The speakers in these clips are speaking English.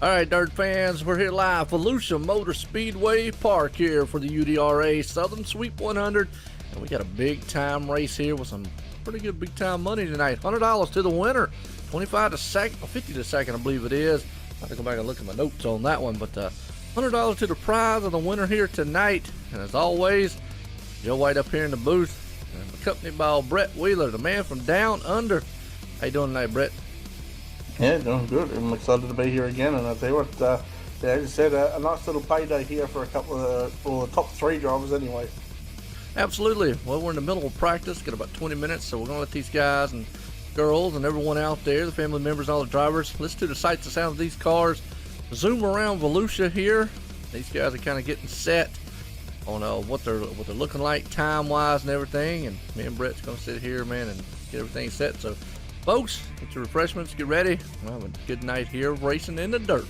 All right, dirt fans, we're here live, Voluisa Motor Speedway Park here for the UDRA Southern Sweep 100, and we got a big time race here with some pretty good big time money tonight. $100 to the winner, 25 to second, or 50 to second, I believe it is. I have to go back and look at my notes on that one, but $100 to the prize of the winner here tonight. And as always, Joe White up here in the booth, and accompanied by Brett Wheeler, the man from down under. How you doing tonight, Brett? Yeah, doing good. I'm excited to be here again, and I'll tell you what, yeah, as you said, a nice little payday here for a couple of, for the top three drivers anyway. Absolutely. Well, we're in the middle of practice, got about 20 minutes, so we're going to let these guys and girls and everyone out there, the family members, all the drivers, listen to the sights and sounds of these cars, zoom around Voluisa here. These guys are kind of getting set on what they're looking like time-wise and everything, and me and Brett's going to sit here, man, and get everything set. So, folks, get your refreshments, get ready. We'll have a good night here of racing in the dirt.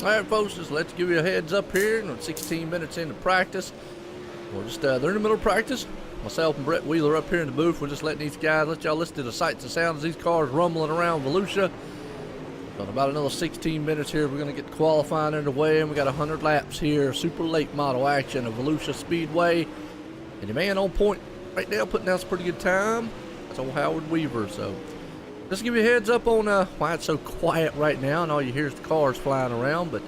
All right, folks, just let's give you a heads up here. We're 16 minutes into practice. We're just they're in the middle of practice. Myself and Brett Wheeler up here in the booth. We're just letting these guys, let y'all listen to the sights and sounds of these cars rumbling around Volusia. In about another 16 minutes here, we're going to get qualifying underway, and we got 100 laps here. Super late model action of Voluisa Speedway. And your man on point right now, putting down some pretty good time. That's old Howard Weaver. So just to give you a heads up on why it's so quiet right now, and all you hear is the cars flying around. But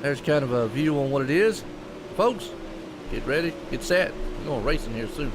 there's kind of a view on what it is. Folks, get ready, get set. We're going racing here soon.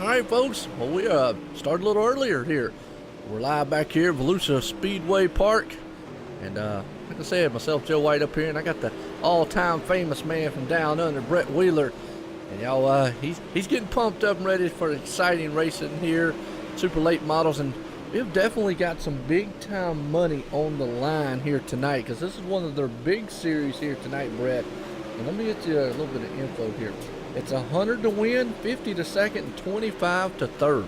All right, folks. Well, we started a little earlier here. We're live back here at Voluisa Speedway Park. And like I said, myself, Joe White, up here, and I got the all-time famous man from down under, Brett Wheeler. And y'all, he's getting pumped up and ready for exciting racing here, super late models. And we've definitely got some big-time money on the line here tonight, because this is one of their big series here tonight, Brett. And let me get you a little bit of info here. It's 100 to win, 50 to second, and 25 to third.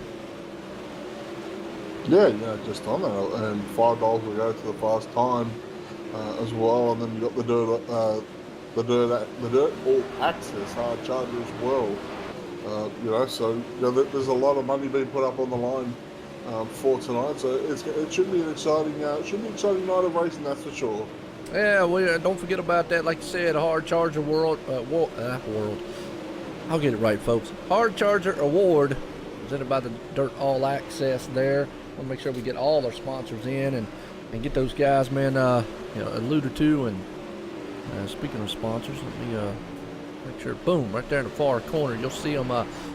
Yeah, just on there, and $5 will go to the fast time as well, and then you got the dirt all access hard charger as well. So there's a lot of money being put up on the line for tonight. So it should be an exciting, night of racing, that's for sure. Yeah, we don't forget about that. Like you said, hard charger world. I'll get it right, folks. Hard Charger Award, presented by the Dirt All Access there. Want to make sure we get all our sponsors in and get those guys, man, alluded to. And speaking of sponsors, let me make sure, boom, right there in the far corner, you'll see them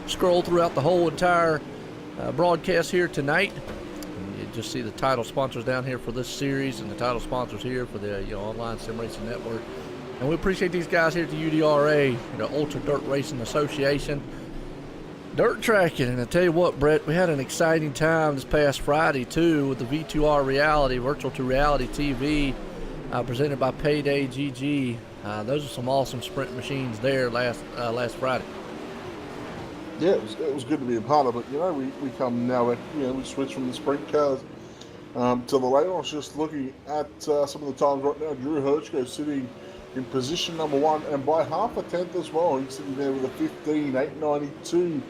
scroll throughout the whole entire broadcast here tonight. And you just see the title sponsors down here for this series and the title sponsors here for the Online Sim Racing Network. And we appreciate these guys here at the UDRA, Ultra Dirt Racing Association. Dirt tracking, and I tell you what, Brett, we had an exciting time this past Friday, too, with the V2R Reality, Virtual to Reality TV, presented by Payday GG. Those are some awesome sprint machines there last Friday. Yeah, it was good to be a part of it. We come now, we switch from the sprint cars To the late, I was just looking at some of the times right now. Drew Hirschko sitting in position number 1, and by half a tenth as well. He's sitting there with a 15.892.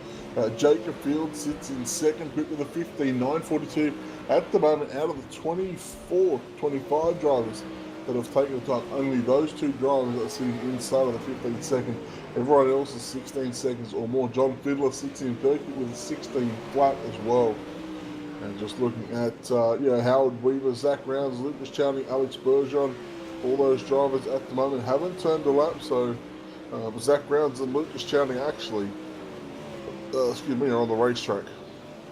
Jacob Field sits in second, quick with a 15.942. At the moment, out of the 25 drivers that have taken the time, only those 2 drivers are sitting inside of the 15 second. Everyone else is 16 seconds or more. John Fiddler sits in third with a 16 flat as well. And just looking at Howard Weaver, Zach Rounds, Lucas Chowning, Alex Bergeron, all those drivers at the moment haven't turned a lap. So Zach Rounds and Lucas Chowning actually, are on the racetrack.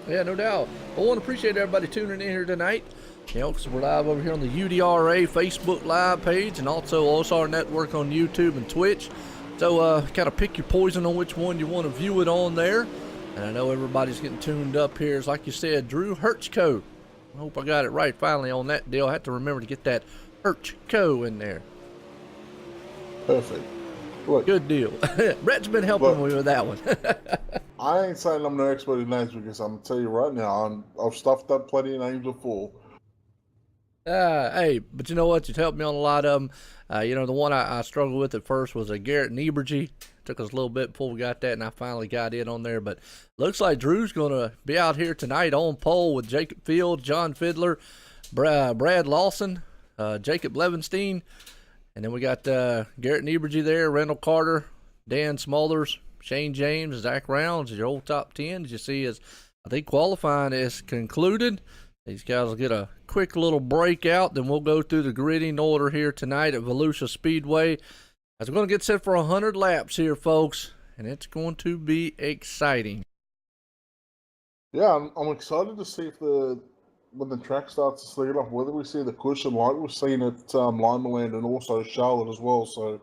Yeah, no doubt. I want to appreciate everybody tuning in here tonight. Because we're live over here on the UDRA Facebook Live page and also OSR Network on YouTube and Twitch. So kind of pick your poison on which one you want to view it on there. And I know everybody's getting tuned up here. It's like you said, Drew Hirschko. I hope I got it right finally on that deal. I have to remember to get that Hirschko in there. Perfect. Look, good deal. Brett's been helping me with that one. I ain't saying I'm no expert in names because I'm going to tell you right now, I've stuffed up plenty of names before. Hey, but you know what? You've helped me on a lot of them. The one I struggled with at first was a Garrett Nieberge. Took us a little bit before we got that, and I finally got in on there. But looks like Drew's going to be out here tonight on pole with Jacob Field, John Fiddler, Brad Lawson, Jacob Levenstein. And then we got Garrett Nieberge there, Randall Carter, Dan Smothers, Shane James, Zach Rounds, your old top 10. As you see, I think qualifying is concluded. These guys will get a quick little breakout. Then we'll go through the gridding order here tonight at Voluisa Speedway. As we're going to get set for 100 laps here, folks. And it's going to be exciting. Yeah, I'm excited to see if when the track starts to sleep off, whether we see the cushion like we've seen at Limaland and also Charlotte as well. So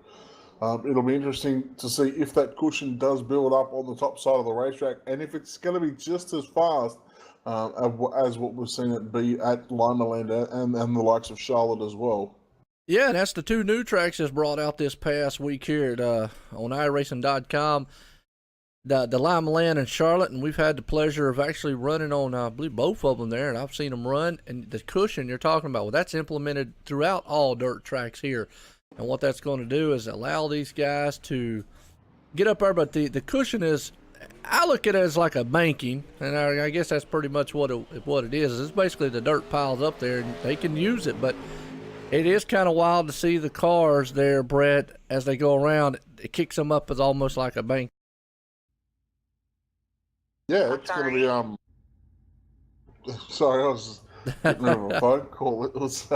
it'll be interesting to see if that cushion does build up on the top side of the racetrack and if it's going to be just as fast as what we've seen it be at Limaland and the likes of Charlotte as well. Yeah, and that's the 2 new tracks that's brought out this past week here at, on iracing.com. The Limaland and Charlotte, and we've had the pleasure of actually running on, I believe, both of them there, and I've seen them run. And the cushion you're talking about, well, that's implemented throughout all dirt tracks here. And what that's going to do is allow these guys to get up there, but the cushion is, I look at it as like a banking, and I guess that's pretty much what it is. It's basically the dirt piles up there, and they can use it, but it is kind of wild to see the cars there, Brett, as they go around. It kicks them up as almost like a bank. Yeah, it's going to be, sorry, I was just getting rid of a phone call. It was,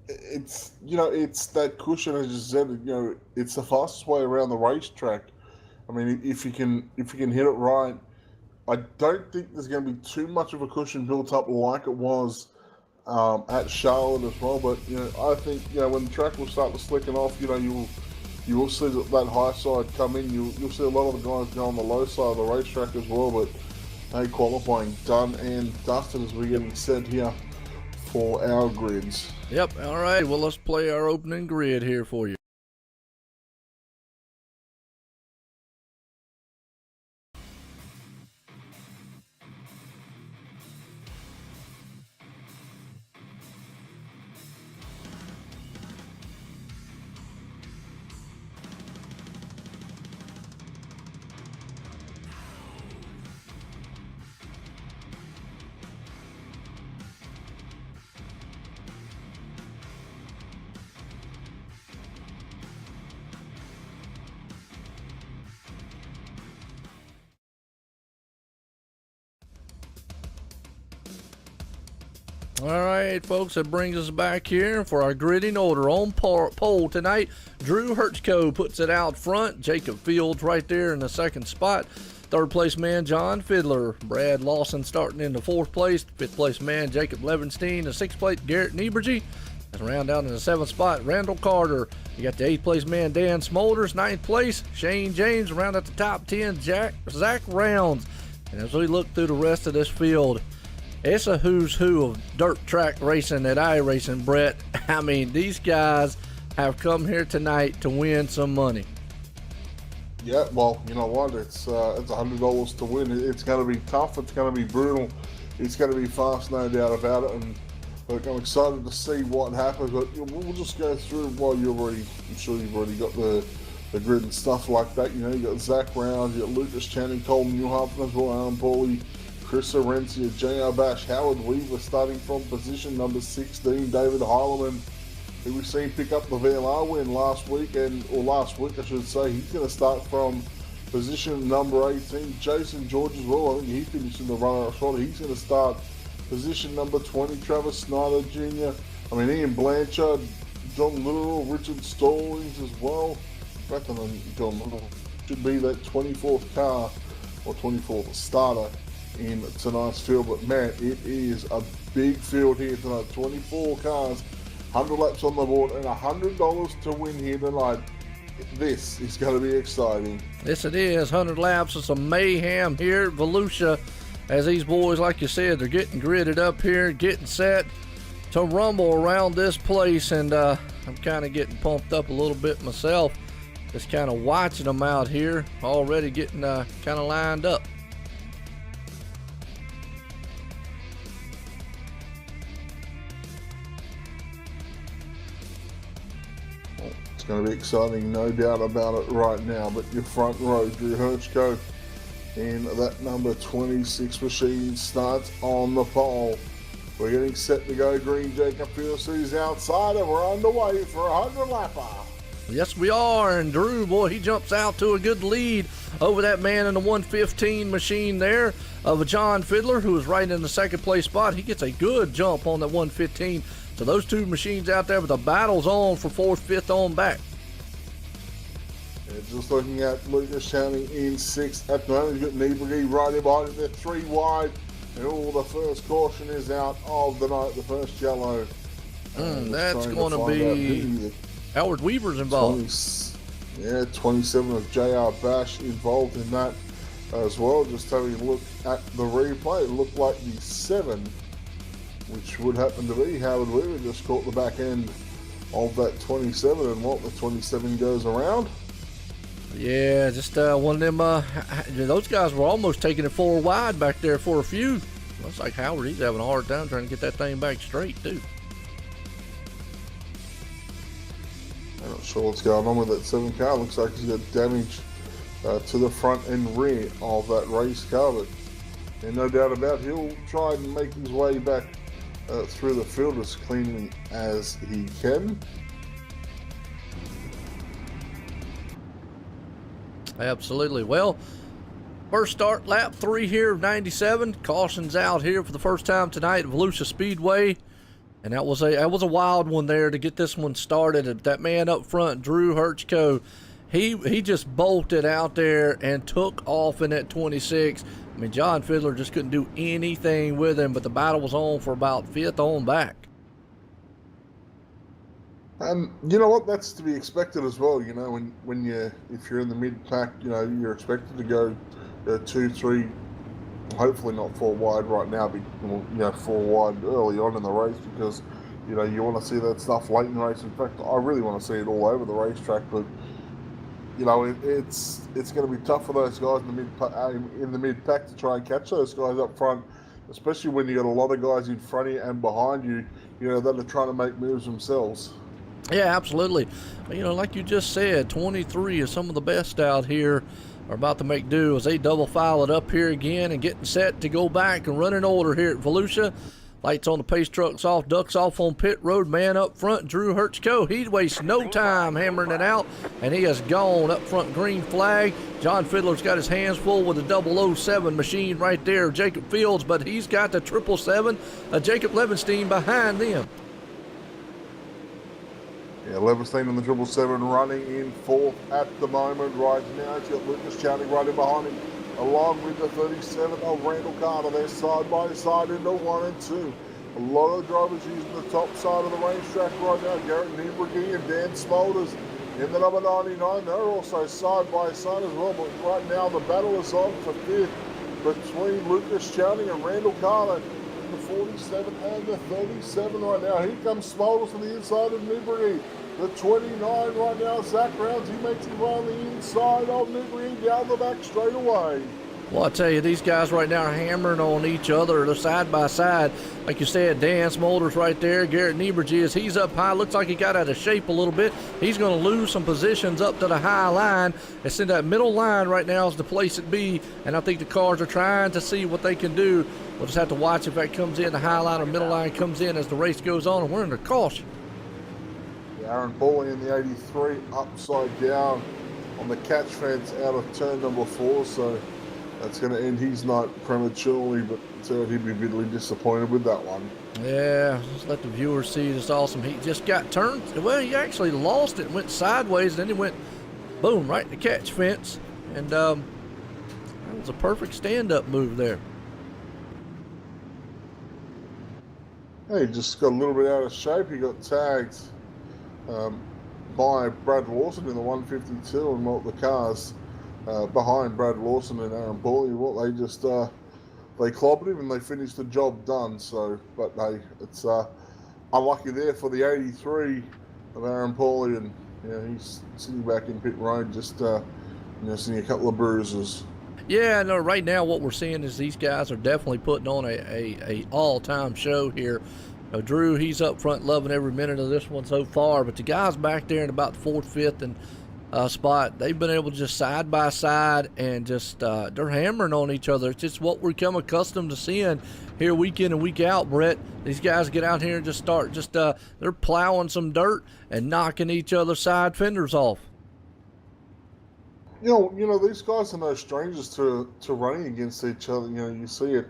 it's that cushion, as you said, it's the fastest way around the racetrack. I mean, if you can hit it right, I don't think there's going to be too much of a cushion built up like it was at Charlotte as well. But I think when the track will start to slicken off, you will see that high side come in. You'll see a lot of the guys go on the low side of the racetrack as well. But hey, qualifying done and dusted as we're getting set here for our grids. Yep. All right. Well, let's play our opening grid here for you. All right, folks, that brings us back here for our gridding order on pole tonight. Drew Hirschko puts it out front. Jacob Fields right there in the second spot. Third place man, John Fiddler. Brad Lawson starting in the fourth place. Fifth place man, Jacob Levenstein. The sixth place, Garrett Nieberge. That's round down in the seventh spot, Randall Carter. You got the eighth place man, Dan Smolders. Ninth place, Shane James. Round out the top 10, Zach Rounds. And as we look through the rest of this field, it's a who's who of dirt track racing at iRacing, Brett. I mean, these guys have come here tonight to win some money. Yeah, well, you know what? It's $100 to win. It's going to be tough. It's going to be brutal. it's going to be fast, no doubt about it. And look, I'm excited to see what happens. But we'll just go through while I'm sure you've already got the grid and stuff like that. You know, you got Zach Round, you got Lucas Channing, Cole Newhampton as well, Alan Pauly, Chris Arencia, J.R. Bash, Howard Weaver starting from position number 16, David Heileman, who we've seen pick up the VLR win last week I should say. He's going to start from position number 18. Jason George as well, I think he finished in the runner-up spot. He's going to start position number 20. Travis Snyder Jr., Ian Blanchard, John Little, Richard Stallings as well. I reckon John Little should be that 24th car or 24th starter in tonight's field. But man, it is a big field here tonight. 24 cars, 100 laps on the board, and $100 to win here tonight. This is going to be exciting. Yes, it is. 100 laps of some mayhem here at Volusia, as these boys, like you said, they're getting gridded up here, getting set to rumble around this place. And I'm kind of getting pumped up a little bit myself, just kind of watching them out here, already getting kind of lined up. It's going to be exciting, no doubt about it right now. But your front row, Drew Hirschko in that number 26 machine starts on the pole. We're getting set to go green. Jacob Pierce's outside, and we're underway for a 100-lapper. Yes, we are. And Drew, boy, he jumps out to a good lead over that man in the 115 machine there of John Fiddler, who is right in the second place spot. He gets a good jump on that 115. So those two machines out there, but the battle's on for 4th, 5th on back. Yeah, just looking at Lucas Channing in 6th at the moment. You've got Niebuhr right in behind him. They're 3 wide. And the first caution is out of the night, the first yellow. That's going to be Howard Weaver's involved. 27 of J.R. Bash involved in that as well. Just having a look at the replay, it looked like the 7, which would happen to be Howard Weaver, just caught the back end of that 27, and the 27 goes around. Yeah, just one of them, those guys were almost taking it 4 wide back there for a few. Looks like Howard, he's having a hard time trying to get that thing back straight, too. I'm not sure what's going on with that 7 car. Looks like he's got damage to the front and rear of that race car, but no doubt about it, he'll try and make his way back through the field as cleanly as he can. Absolutely. Well, first start, lap 3 here of 97. Caution's out here for the first time tonight at Voluisa Speedway. And that was a wild one there to get this one started. That man up front, Drew Hirschko, he just bolted out there and took off in that 26. John Fiddler just couldn't do anything with him, but the battle was on for about 5th on back. You know what? That's to be expected as well. You know, if you're in the mid pack, you're expected to go 2, 3, hopefully not 4 wide right now. But 4 wide early on in the race, because you want to see that stuff late in the race. In fact, I really want to see it all over the racetrack. But it's going to be tough for those guys in the mid pack to try and catch those guys up front, especially when you got a lot of guys in front of you and behind you, that are trying to make moves themselves. Yeah, absolutely. Like you just said, 23 is some of the best out here are about to make do as they double file it up here again and getting set to go back and run in order here at Volusia. Lights on the pace trucks off, ducks off on pit road. Man up front, Drew Hirschko. He wastes no time hammering it out, and he has gone up front, green flag. John Fiddler's got his hands full with the 007 machine right there, Jacob Fields, but he's got the 777, Jacob Levenstein behind them. Yeah, Levenstein on the 777 running in 4th at the moment right now. He's got Lucas Channing right in behind him, along with the 37 of Randall Carter. They're side by side into 1 and 2. A lot of drivers using the top side of the racetrack right now. Garrett Niebrugge and Dan Smolders in the number 99. They're also side by side as well. But right now the battle is on for 5th between Lucas Channing and Randall Carter. The 47 and the 37 right now. Here comes Smolders to the inside of Niebrugge. The 29 right now, Zach Rounds. He makes his way on the inside of Niebrugge down the back straight away. Well, I tell you, these guys right now are hammering on each other. They're side by side. Like you said, Dan Smolder's right there. Garrett Nieberge is. He's up high. Looks like he got out of shape a little bit. He's going to lose some positions up to the high line. It's in that middle line right now is the place it be, and I think the cars are trying to see what they can do. We'll just have to watch if that comes in, the high line or middle line comes in as the race goes on, and we're under caution. Aaron Bawley in the 83 upside down on the catch fence out of turn number 4, so that's going to end his night prematurely, but he'd be bitterly disappointed with that one. Yeah, just let the viewers see this awesome. He just got turned. Well, he actually lost it, went sideways, and then he went, boom, right in the catch fence. And that was a perfect stand-up move there. Hey, he just got a little bit out of shape. He got tagged by Brad Lawson in the 152 and the cars behind Brad Lawson and Aaron Bawley. Well, they just they clobbered him and they finished the job done. So, but hey, it's unlucky there for the 83 of Aaron Bawley, and he's sitting back in pit road, just seeing a couple of bruises. Yeah, no, right now what we're seeing is these guys are definitely putting on a all-time show here. Drew, he's up front loving every minute of this one so far, but the guys back there in about the 4th, 5th, and spot, they've been able to just side by side and just they're hammering on each other. It's just what we become accustomed to seeing here week in and week out, Brett. These guys get out here and just start they're plowing some dirt and knocking each other's side fenders off. You know, these guys are no strangers to running against each other. You see it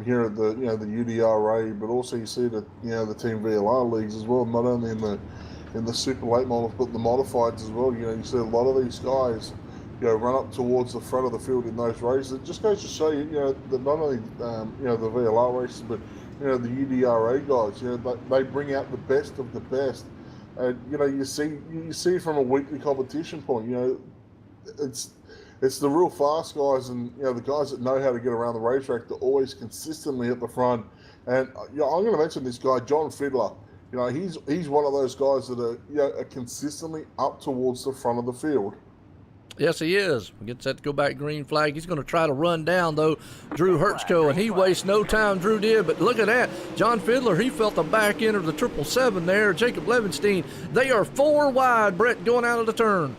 here at the the UDRA, but also you see it at the Team VLR leagues as well. Not only in the super late models, but the modifieds as well. You see a lot of these guys run up towards the front of the field in those races. It just goes to show you that not only the VLR races, but the UDRA guys. They bring out the best of the best. And you see from a weekly competition point. It's the real fast guys and the guys that know how to get around the racetrack. They're always consistently at the front. And I'm going to mention this guy, John Fiddler. He's one of those guys that are consistently up towards the front of the field. Yes, he is. Gets set to go back green flag. He's going to try to run down, though, Drew Hertzko, and he wastes no time, Drew did. But look at that. John Fiddler, he felt the back end of the 777 there. Jacob Levenstein, they are 4 wide, Brett, going out of the turn.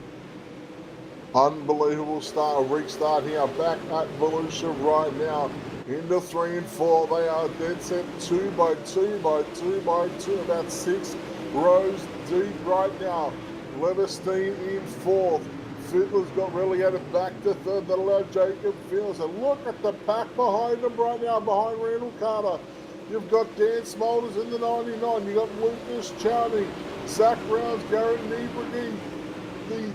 Unbelievable start, restart here, back at Voluisa right now, into 3 and 4, they are dead set 2 by 2 by 2 by 2, about 6 rows deep right now. Levenstein in 4th, Fiddler's got relegated back to 3rd, that allowed Jacob Fields, and look at the pack behind him right now, behind Randall Carter. You've got Dan Smolders in the 99, you've got Lucas Chowney, Zach Rounds, Gary Nieberge, the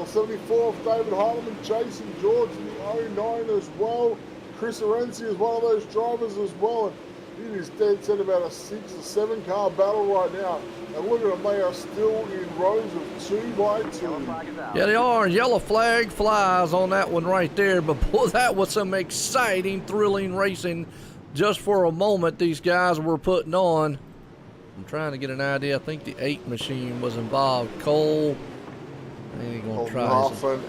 74 of David Heilemann, Jason George in the 09 as well. Chris Arenzi is one of those drivers as well. And it is dead set about a 6 or 7 car battle right now. And look at them, they are still in rows of 2 by 2. Yeah, they are. Yellow flag flies on that one right there. But boy, that was some exciting, thrilling racing. Just for a moment, these guys were putting on. I'm trying to get an idea. I think the 8 machine was involved. Cole. Hoffman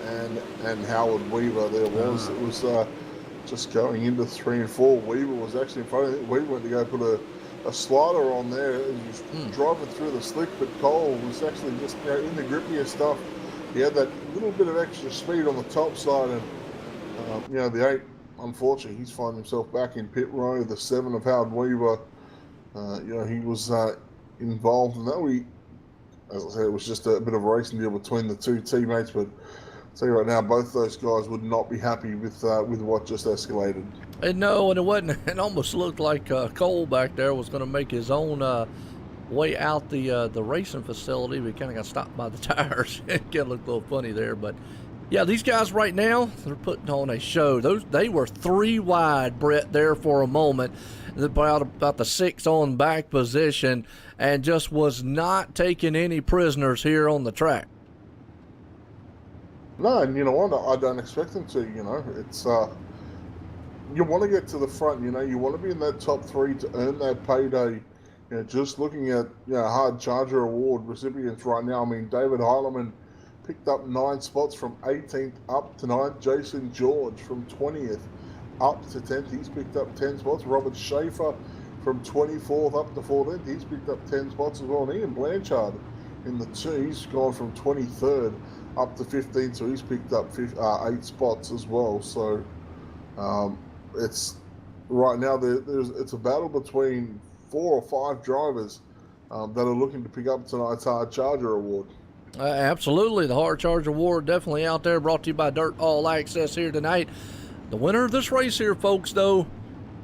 and Howard Weaver there was. It was just going into 3 and 4. Weaver was actually in front of it. Weaver went to go put a slider on there. He was driving through the slick, but Cole was actually just in the grippier stuff. He had that little bit of extra speed on the top side, and the 8, unfortunately, he's finding himself back in pit row. The 7 of Howard Weaver, he was involved in that. As I said, it was just a bit of a racing deal between the 2 teammates, but I'll tell you right now, both those guys would not be happy with what just escalated. And no, and it wasn't. It almost looked like Cole back there was going to make his own way out the racing facility, but he kind of got stopped by the tires. It kind of looked a little funny there, but yeah, these guys right now, they're putting on a show. They were 3 wide, Brett, there for a moment, about the 6 on back position, and just was not taking any prisoners here on the track. No, and you know what? I don't expect them to. It's you want to get to the front. You want to be in that top 3 to earn that payday. Just looking at hard charger award recipients right now. I mean, David Heilemann picked up 9 spots from 18th up to 9th. Jason George from 20th up to 10th. He's picked up 10 spots. Robert Schaefer from 24th up to 14th. He's picked up 10 spots as well. And Ian Blanchard in the 2, he's gone from 23rd up to 15th. So he's picked up 8 spots as well. So it's right now it's a battle between 4 or 5 drivers that are looking to pick up tonight's Hard Charger Award. Absolutely. The Hard Charger Award definitely out there, brought to you by Dirt All Access here tonight. The winner of this race here, folks, though,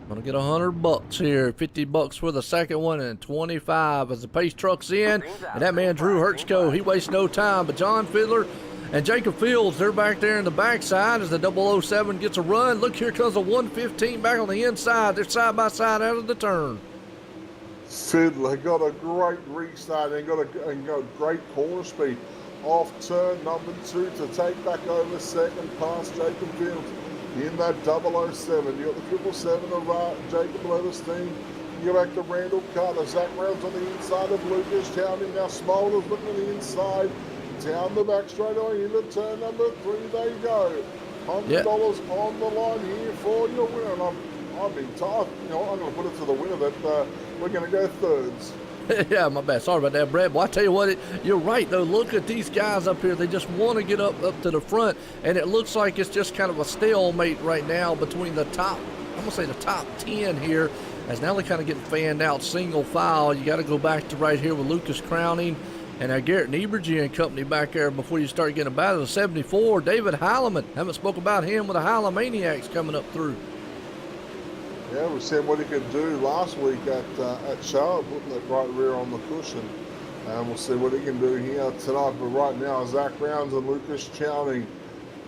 gonna get $100 here. $50 for the second one and 25 as the pace truck's in. And that man Drew Hertzko, he wastes no time. But John Fiddler and Jacob Fields, they're back there in the backside as the 007 gets a run. Look, here comes a 115 back on the inside. They're side by side out of the turn. Fiddler got a great restart and got great corner speed off turn number 2 to take back over second past Jacob Fields in that 007. You got the 777 of Jacob Leatherstein. You go back to Randall Carter. Zach Rounds on the inside of Lucas Towney. Now Smolders looking at the inside. Down the back straight away into turn number 3 they go. $100 on the line here for your winner. And I'm being tough. You know, I'm going to put it to the winner that we're going to go thirds. Yeah, my bad. Sorry about that, Brad. Well, I tell you what, you're right, though. Look at these guys up here. They just want to get up to the front, and it looks like it's just kind of a stalemate right now between the top, I'm going to say the top 10 here, as now they're kind of getting fanned out single file. You got to go back to right here with Lucas Crowning and Garrett Niebergy and company back there before you start getting a battle. The 74, David Heileman. Haven't spoke about him with the Heilemaniacs coming up through. Yeah, we said what he could do last week at Charlotte, putting that right rear on the cushion. And we'll see what he can do here tonight. But right now, Zach Rounds and Lucas Chowning.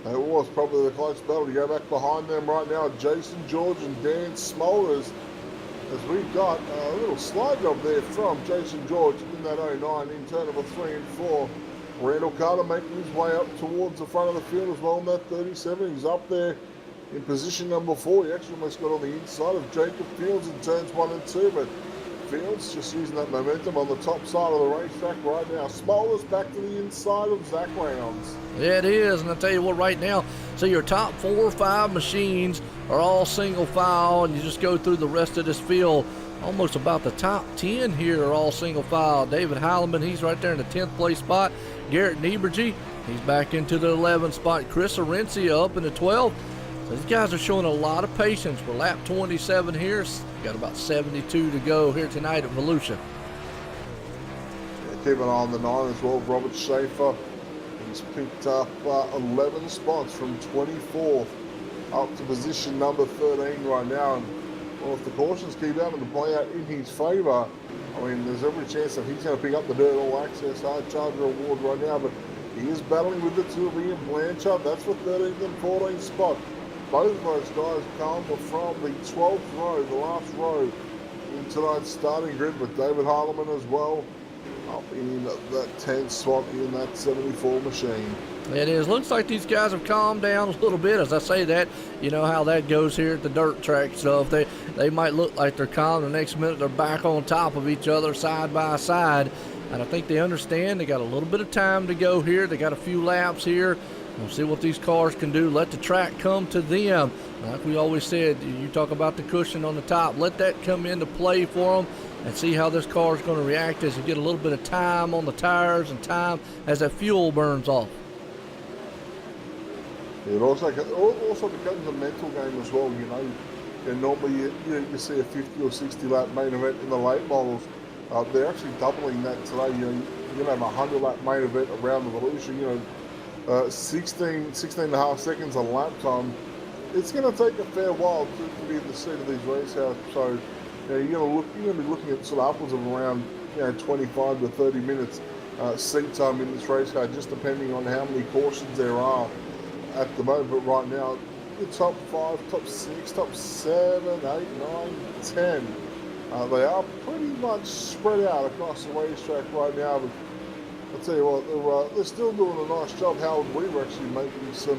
It was probably the close battle. You go back behind them right now, Jason George and Dan Smolders. As we've got a little slide job there from Jason George in that 09 in turn number 3 and 4. Randall Carter making his way up towards the front of the field as well in that 37. He's up there in position number 4. He actually almost got on the inside of Jacob Fields in turns 1 and 2, but Fields just using that momentum on the top side of the racetrack right now. Smolders back to the inside of Zach Rounds. Yeah, it is, and I tell you what, right now, so your top 4 or 5 machines are all single file, and you just go through the rest of this field. Almost about the top 10 here are all single file. David Heileman, he's right there in the 10th place spot. Garrett Niebergy, he's back into the 11th spot. Chris Arencia up in the 12th. So these guys are showing a lot of patience. We're lap 27 here. Got about 72 to go here tonight at Volusia. Yeah, keep an eye on the 9 as well. Robert Schaefer, he's picked up 11 spots from 24th up to position number 13 right now. And well, if the cautions keep having to play out in his favour, I mean, there's every chance that he's going to pick up the Dirt All Access Hard Charger Award right now. But he is battling with the 2 of Ian Blanchard. That's for 13th and 14th spot. Both of those guys come from the 12th row, the last row in tonight's starting grid, with David Heileman as well up in that 10th spot in that 74 machine. It is. Looks like these guys have calmed down a little bit. As I say that, you know how that goes here at the dirt track stuff. They might look like they're calm. The next minute they're back on top of each other side by side. And I think they understand they got a little bit of time to go here. They got a few laps here. We'll see what these cars can do. Let the track come to them. Like we always said, you talk about the cushion on the top. Let that come into play for them and see how this car is going to react as you get a little bit of time on the tires and time as that fuel burns off. It also becomes a mental game as well. You know, and normally you see a 50 or 60 lap main event in the late models. They're actually doubling that today. You know, you're going to have a 100 lap main event around the Volusia. You know, 16 and a half seconds on lap time. It's going to take a fair while to be in the seat of these race cars. So, you know, you're going to be looking at sort of upwards of around 25 to 30 minutes seat time in this race car, just depending on how many cautions there are at the moment. But right now, the top 5, top 6, top 7, 8, 9, 10. They are pretty much spread out across the racetrack right now. But I'll tell you what, they're still doing a nice job. Howard Weaver actually making some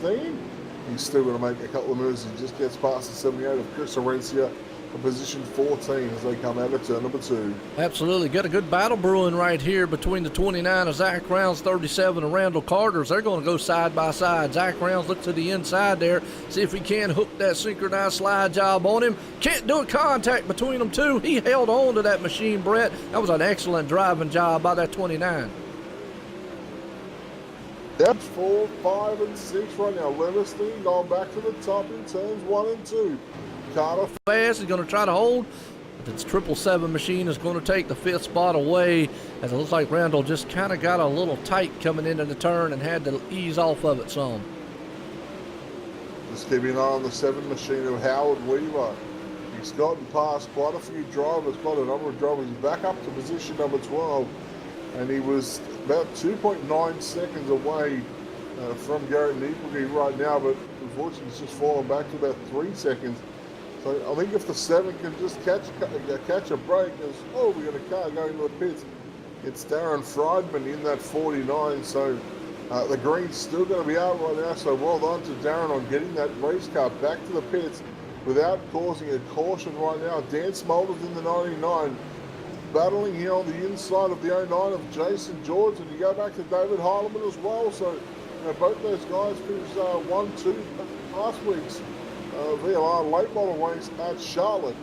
15. He's still going to make a couple of moves. He just gets past the 78 of Chris Arencia position 14 as they come out of turn number 2. Absolutely. Got a good battle brewing right here between the 29 of Zach Rounds, 37 of Randall Carter's. They're going to go side by side. Zach Rounds look to the inside there, see if he can hook that synchronized slide job on him. Can't do a contact between them two. He held on to that machine, Brett. That was an excellent driving job by that 29. That's 4, 5, and 6 right now. Leverstein going back to the top in turns 1 and 2. Carter fast. He's going to try to hold. But this 777 machine is going to take the 5th spot away, as it looks like Randall just kind of got a little tight coming into the turn and had to ease off of it some. Just keeping an eye on the 7 machine of Howard Weaver. He's gotten past quite a few drivers, quite a number of drivers. He's back up to position number 12, and he was about 2.9 seconds away from Garrett Niebelge right now, but unfortunately he's just fallen back to about 3 seconds. So I think if the 7 can just catch a break, as we got a car going to the pits. It's Darren Friedman in that 49, so the green's still going to be out right now. So well done to Darren on getting that race car back to the pits without causing a caution right now. Dan Smolders in the 99, battling here on the inside of the 09 of Jason George, and you go back to David Heileman as well. So both those guys finished 1-2 last week's VLR late model race at Charlotte.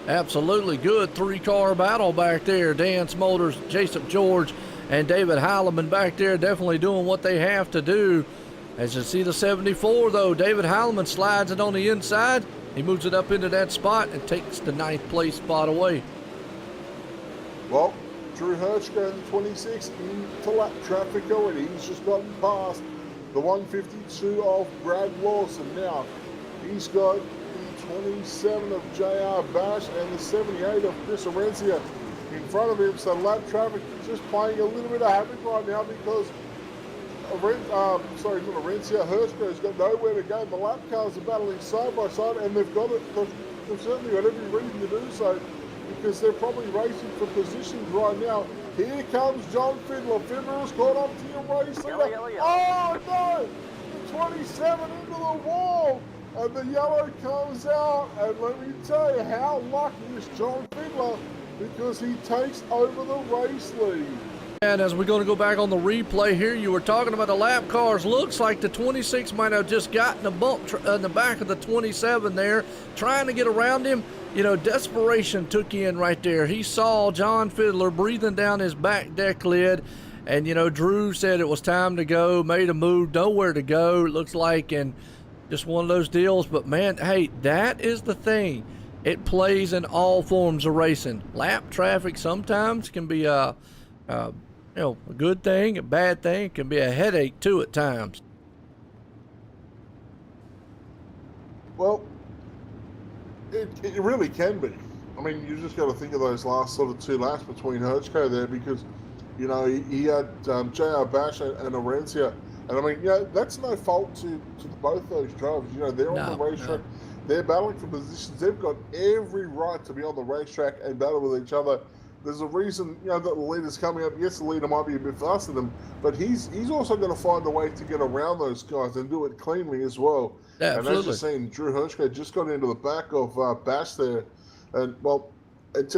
Absolutely good 3-car battle back there. Dan Smolders, Jason George, and David Heileman back there definitely doing what they have to do. As you see the 74 though, David Heileman slides it on the inside. He moves it up into that spot and takes the 9th place spot away. Well, Drew Hirschko in the 26 into lap traffic already. He's just gotten past the 152 of Brad Lawson. Now, he's got the 27 of JR Bash and the 78 of Chris Arencia in front of him. So lap traffic is just playing a little bit of havoc right now because Hirschko's got nowhere to go. The lap cars are battling side by side, and they've certainly got every reason to do so, because they're probably racing for positions right now. Here comes John Fiddler. Fiddler has caught up to your race leader. Oh no! The 27 into the wall, and the yellow comes out. And let me tell you how lucky is John Fiddler, because he takes over the race lead. And as we're going to go back on the replay here, you were talking about the lap cars. Looks like the 26 might have just gotten a bump in the back of the 27 there, trying to get around him. You know, desperation took in right there. He saw John Fiddler breathing down his back deck lid, and, you know, Drew said it was time to go, made a move, nowhere to go, it looks like, and just one of those deals. But, man, hey, that is the thing. It plays in all forms of racing. Lap traffic sometimes can be a good thing, a bad thing, can be a headache too at times. Well, it really can be. I mean, you just got to think of those last sort of 2 laps between Hirschko there, because, you know, he had JR Bash and Arencia, and I mean, you know, that's no fault to both those drivers. You know, they're on the racetrack, they're battling for positions. They've got every right to be on the racetrack and battle with each other. There's a reason, you know, that the leader's coming up. Yes, the leader might be a bit faster than them, but he's also going to find a way to get around those guys and do it cleanly as well. Yeah, and absolutely. as you're seeing, Drew Hirschko just got into the back of Bash there, and well, it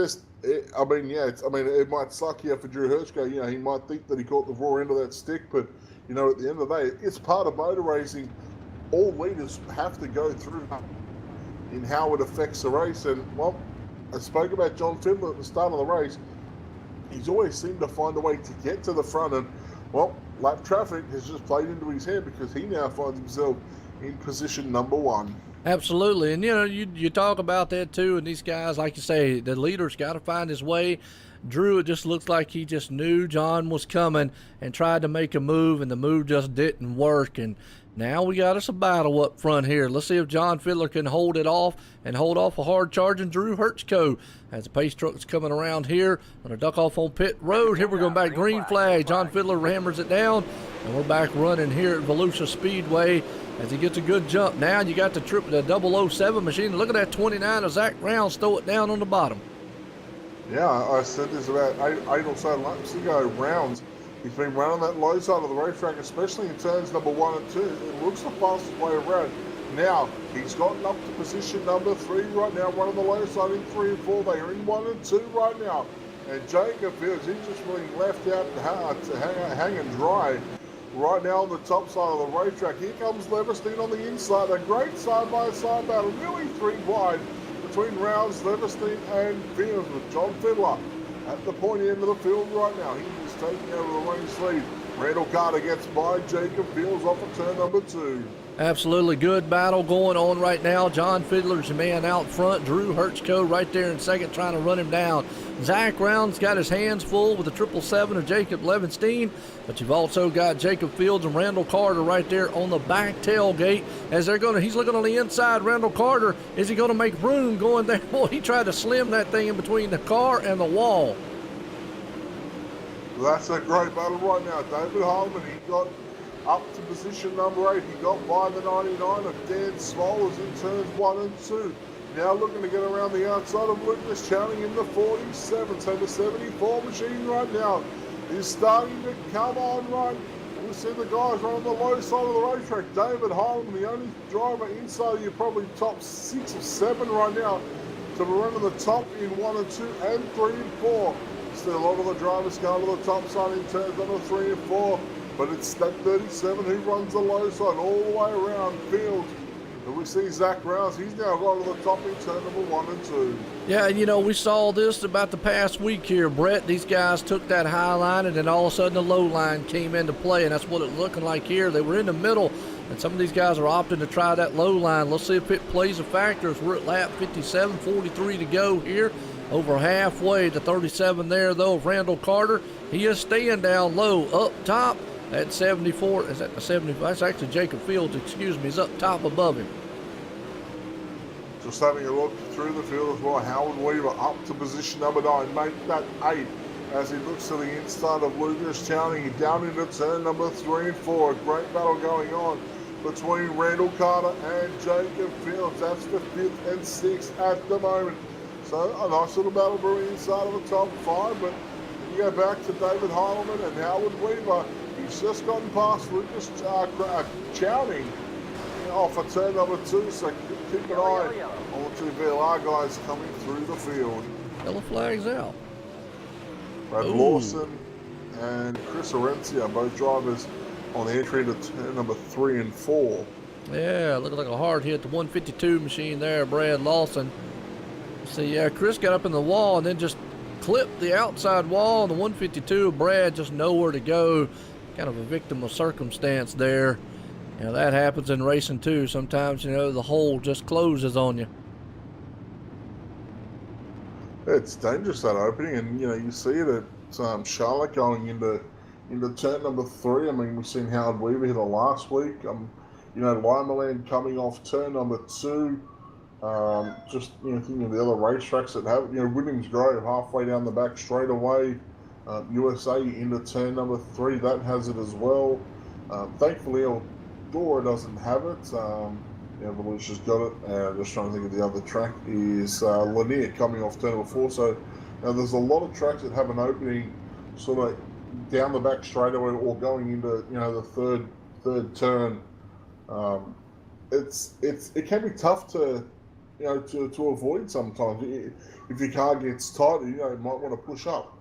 might suck here for Drew Hirschko. You know, he might think that he caught the raw end of that stick, but you know, at the end of the day, it's part of motor racing. All leaders have to go through in how it affects the race, and well, I spoke about John Fiddler at the start of the race. He's always seemed to find a way to get to the front, and well, lap traffic has just played into his hand, because he now finds himself in position number 1. Absolutely. And, you know, you talk about that too, and these guys, like you say, the leader's got to find his way. Drew, it just looks like he just knew John was coming and tried to make a move, and the move just didn't work. And now we got us a battle up front here. Let's see if John Fiddler can hold it off and hold off a hard-charging Drew Hirschko. As the pace truck's coming around here, going to duck off on pit road. Here we're going back green flag. John Fiddler hammers it down, and we're back running here at Voluisa Speedway as he gets a good jump. Now you got the 007 machine. Look at that 29 of Zach Rounds throw it down on the bottom. Yeah, I said this about 8 or so laps ago. Rounds, he's been running that low side of the racetrack, especially in turns number 1 and 2. It looks the fastest way around. Now, he's gotten up to position number 3 right now, one on the low side in 3 and 4. They are in 1 and 2 right now. And Jacob Fields, he's just being left out to hang and dry right now on the top side of the racetrack. Here comes Leverstein on the inside. A great side-by-side battle, nearly 3 wide between Rounds, Leverstein and Fields, with John Fiddler at the pointy end of the field right now. He is taking over the race lead. Randall Carter gets by Jacob Fields off of turn number 2. Absolutely good battle going on right now. John Fiddler's the man out front. Drew Hertzko right there in second trying to run him down. Zach Rounds got his hands full with the 777 of Jacob Levenstein, but you've also got Jacob Fields and Randall Carter right there on the back tailgate as he's looking on the inside. Randall Carter, is he going to make room going there? Boy, he tried to slim that thing in between the car and the wall. That's a great battle right now. David Holman, he got up to position number 8. He got by the 99 of Dan Smollers in turns 1 and 2. Now looking to get around the outside of Lucas Channing in the 47. So the 74 machine right now is starting to come on right. We see the guys right on the low side of the racetrack. David Holman, the only driver inside of you, probably top 6 or 7 right now, to be running the top in 1 and 2 and 3 and 4. Still a lot of the drivers going to the top side in turns number 3 and 4. But it's that 37 who runs the low side all the way around field. And we see Zach Rouse, he's now gone to the top in turn number 1 and 2. Yeah, and you know, we saw this about the past week here, Brett. These guys took that high line and then all of a sudden the low line came into play, and that's what it's looking like here. They were in the middle, and some of these guys are opting to try that low line. Let's see if it plays a factor as we're at lap 57, 43 to go here. Over halfway to 37 there, though, of Randall Carter. He is staying down low. Up top at 74, is that the 75? That's actually Jacob Fields, excuse me. He's up top above him. Just having a look through the field as well. Howard Weaver up to position number 9. Make that 8 as he looks to the inside of Lucas Channing. Down into turn number 3 and 4. A great battle going on between Randall Carter and Jacob Fields. That's the 5th and 6th at the moment. So a nice little battle brewing inside of the top 5, but you go back to David Heileman and Howard Weaver. He's just gotten past Lucas Chowning off of turn number 2, so keep an eye on the 2 VLR guys coming through the field. Yellow flag's out. Brad Lawson and Chris Orencia, both drivers on the entry to turn number 3 and 4. Yeah, looking like a hard hit. The 152 machine there, Brad Lawson. So yeah, Chris got up in the wall and then just clipped the outside wall. And the 152 of Brad just nowhere to go. Kind of a victim of circumstance there. You know, that happens in racing too. Sometimes, you know, the hole just closes on you. It's dangerous, that opening, and you know, you see it at Charlotte going into turn number 3. I mean, we've seen Howard Weaver hit it last week. You know, Limaland coming off turn number 2. Just, you know, thinking of the other racetracks that have, you know, Williams Grove halfway down the back straight away. USA into turn number 3, that has it as well. Thankfully, Eldora doesn't have it. You know, Voluisa's got it. Just trying to think of the other track is Lanier coming off turn number 4. So, you know, there's a lot of tracks that have an opening sort of down the back straightaway or going into, you know, the third turn. It can be tough to, you know, to avoid sometimes. If your car gets tight, you know, you might want to push up.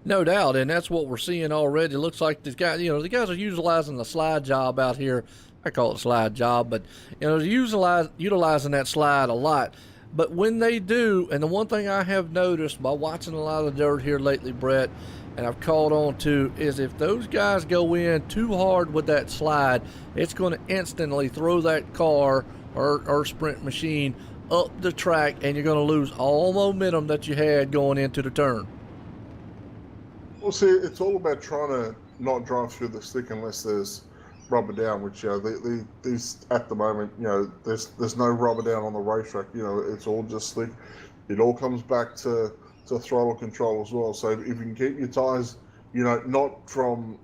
No doubt, and that's what we're seeing already. It looks like these guys, you know, the guys are utilizing the slide job out here. I call it a slide job, but, you know, utilizing that slide a lot. But when they do, and the one thing I have noticed by watching a lot of the dirt here lately, Brett, and I've caught on to, is if those guys go in too hard with that slide, it's going to instantly throw that car or sprint machine up the track, and you're going to lose all momentum that you had going into the turn. Well, see, it's all about trying to not drive through the stick unless there's rubber down, which, you know, these at the moment, you know, there's no rubber down on the racetrack. You know, it's all just slick. It all comes back to throttle control as well. So if you can keep your tyres, you know, not from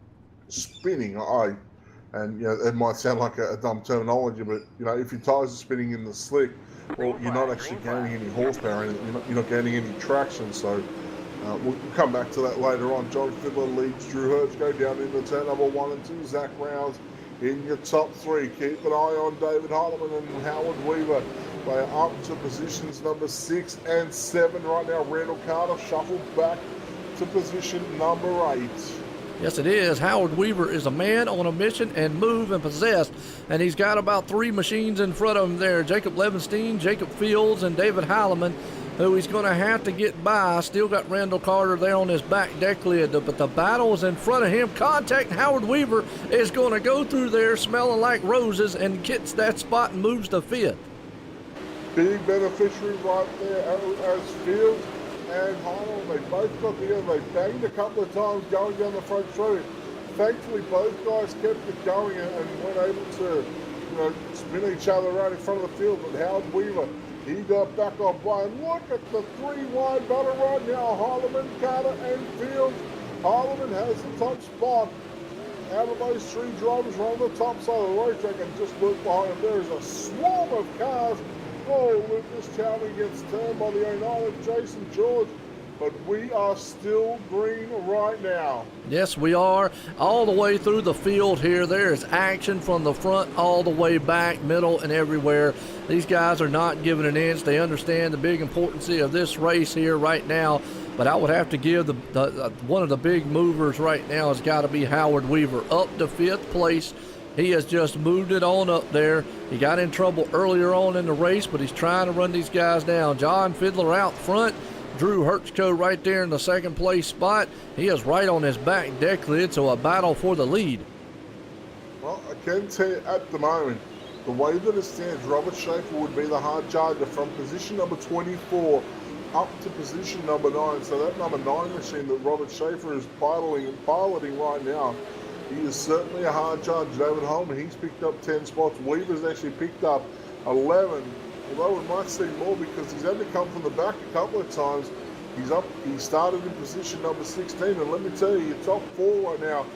spinning, and you know, it might sound like a dumb terminology, but you know, if your tyres are spinning in the slick, well, you're not actually gaining any horsepower, and you're not gaining any traction. So we'll come back to that later on. John Fiddler leads Drew Hertzko down into turn number 1 and 2. Zach Rouse in your top three. Keep an eye on David Holloman and Howard Weaver. They are up to positions number 6 and 7 right now. Randall Carter shuffled back to position number 8. Yes, it is. Howard Weaver is a man on a mission and move and possessed, and he's got about 3 machines in front of him there. Jacob Levenstein, Jacob Fields, and David Heileman, who he's going to have to get by. Still got Randall Carter there on his back deck lid, but the battle is in front of him. Contact Howard Weaver is going to go through there smelling like roses and gets that spot and moves to 5th. Big beneficiary right there as Fields and Holland. They both got together. They banged a couple of times going down the front straight. Thankfully, both guys kept it going and weren't able to, spin each other around in front of the field. But Howard Weaver, he got back on by. And look at the 3-wide battle right now. Holloman, Carter, and Fields. Holloman has the top spot. Out of those 3 drivers are on the top side of the racetrack, and just look behind him. There is a swarm of cars. Oh, Lucas Chowley gets turned by the O'Neill, Jason George, but we are still green right now. Yes, we are. All the way through the field here, there is action from the front all the way back, middle, and everywhere. These guys are not giving an inch. They understand the big importance of this race here right now, but I would have to give one of the big movers right now has got to be Howard Weaver, up to 5th place. He has just moved it on up there. He got in trouble earlier on in the race, but he's trying to run these guys down. John Fiddler out front. Drew Hertzko right there in the 2nd place spot. He is right on his back deck lid, so a battle for the lead. Well, I can tell you at the moment, the way that it stands, Robert Schaefer would be the hard charger from position number 24 up to position number 9. So that number 9 machine that Robert Schaefer is piloting right now, he is certainly a hard charge. David Holman, he's picked up 10 spots. Weaver's actually picked up 11. Although it might seem more because he's had to come from the back a couple of times. He started in position number 16, and let me tell you, your top 4 right now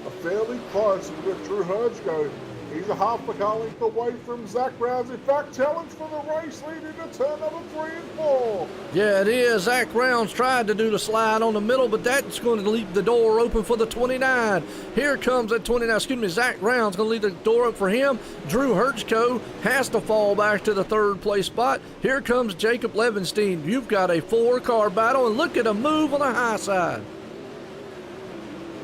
are fairly close. We've got Drew Hertzko. He's a half a car length away from Zach Rounds. In fact, challenge for the race lead into turn number 3 and 4. Yeah, it is. Zach Rounds tried to do the slide on the middle, but that's going to leave the door open for the 29. Here comes that 29. Zach Rounds going to leave the door up for him. Drew Hertzko has to fall back to the 3rd place spot. Here comes Jacob Levenstein. You've got a 4-car battle, and look at a move on the high side.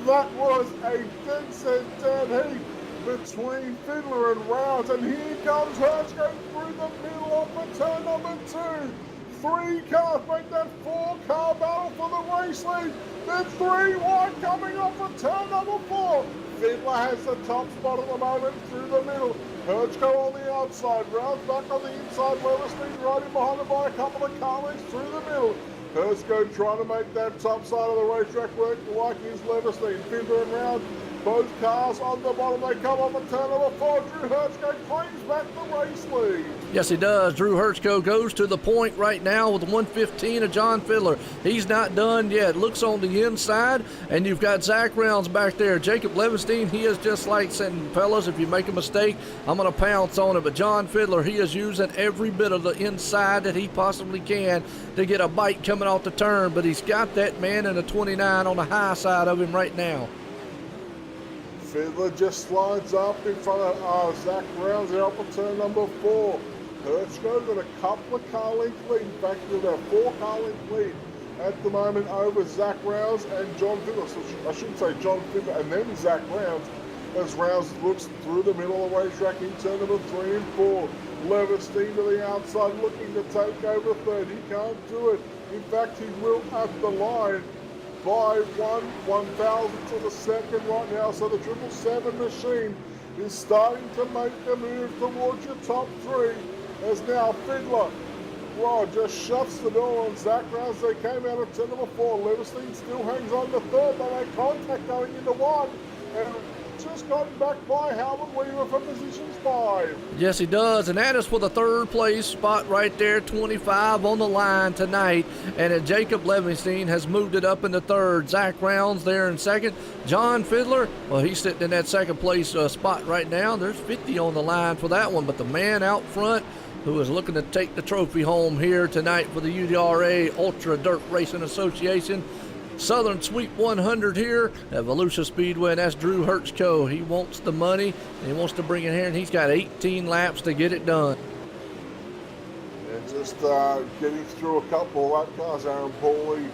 That was a decent dead heat between Fiddler and Rounds, and here comes Hertzko through the middle of the turn number 2. 3 cars make that 4-car battle for the race lead. Then 3 wide coming off of turn number 4. Fiddler has the top spot at the moment through the middle. Hertzko on the outside, Rounds back on the inside. Levenstein right in behind him by a couple of car lengths through the middle. Hertzko trying to make that top side of the racetrack work like his Levenstein. Fiddler and Rounds, both cars on the bottom. They come off at turn number 4. Drew Hertzko claims back the race lead. Yes, he does. Drew Hertzko goes to the point right now with 115 of John Fiddler. He's not done yet. Looks on the inside, and you've got Zach Rounds back there. Jacob Levenstein, he is just like saying, fellas, if you make a mistake, I'm going to pounce on it. But John Fiddler, he is using every bit of the inside that he possibly can to get a bite coming off the turn. But he's got that man in the 29 on the high side of him right now. Fiddler just slides up in front of Zach Rounds there up at turn number 4. Hertzko got a couple of car length lead. In fact, he's got a 4-car length lead at the moment over Zach Rounds and John Fiddler. So I shouldn't say John Fiddler and then Zach Rounds, as Rounds looks through the middle of the racetrack in turn number 3 and 4. Levenstein to the outside looking to take over 3rd. He can't do it. In fact, he will at the line by 1,000 to the second right now. So the 777 machine is starting to make the move towards your top 3. As now Fiddler, just shuts the door on Zach Rounds. They came out of turn number 4. Levenstein still hangs on to 3rd. They make contact going into 1. And just gotten back by Howard Weaver for position 5. Yes, he does, and that is for the 3rd place spot right there, 25 on the line tonight. And Jacob Levenstein has moved it up into 3rd. Zach Rounds there in 2nd. John Fiddler, well, he's sitting in that 2nd place spot right now. There's 50 on the line for that one, but the man out front who is looking to take the trophy home here tonight for the UDRA Ultra Dirt Racing Association, Southern Sweep 100 here at Voluisa Speedway, and that's Drew Hertzko. He wants the money, and he wants to bring it here, and he's got 18 laps to get it done. And just getting through a couple of lap cars, Aaron Pauley